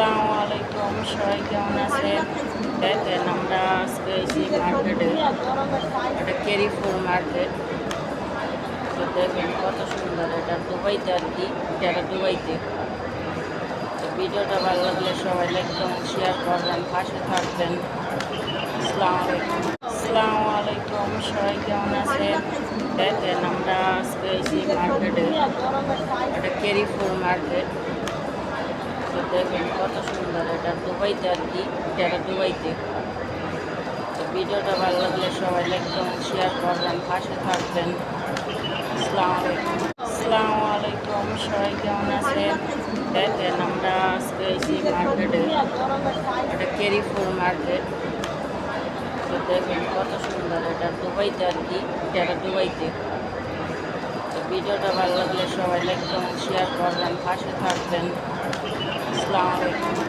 আসসালামু আলাইকুম, সবাই কেমন আছেন? দেখেন আমরা আজকে এসেছি মার্কেটে, এটা কেরিফুল মার্কেট। তো দেখেন কত সুন্দর, এটা দুবাইতে আর কি, এটা দুবাইতে। তো ভিডিওটা ভালো লাগলে সবাই লাইক কমেন্ট শেয়ার করবেন, পাশে থাকবেন। আসসালামু আলাইকুম, সবাই কেমন আছেন? দেখেন আমরা আজকে এসেছি মার্কেটে, এটা কেরিফুল মার্কেট। তো দেখেন কত সুন্দর, এটা দুবাইতে আর কি, এটা দুবাইতে। তো ভিডিওটা ভালো লাগলে সবাই লাইক কমেন্ট শেয়ার করবেন, পাশে থাকবেন। আসসালামু আলাইকুম, সবাই কেমন আছেন? দেখেন আমরা আজকে এসেছি মার্কেটে, এটা কেরিফুল মার্কেট। তো দেখেন কত সুন্দর, এটা দুবাইতে আর কি, এটা দুবাইতে। তো ভিডিওটা ভালো লাগলে সবাই লাইক কমেন্ট শেয়ার করবেন, পাশে থাকবেন। আসসালামু আলাইকুম।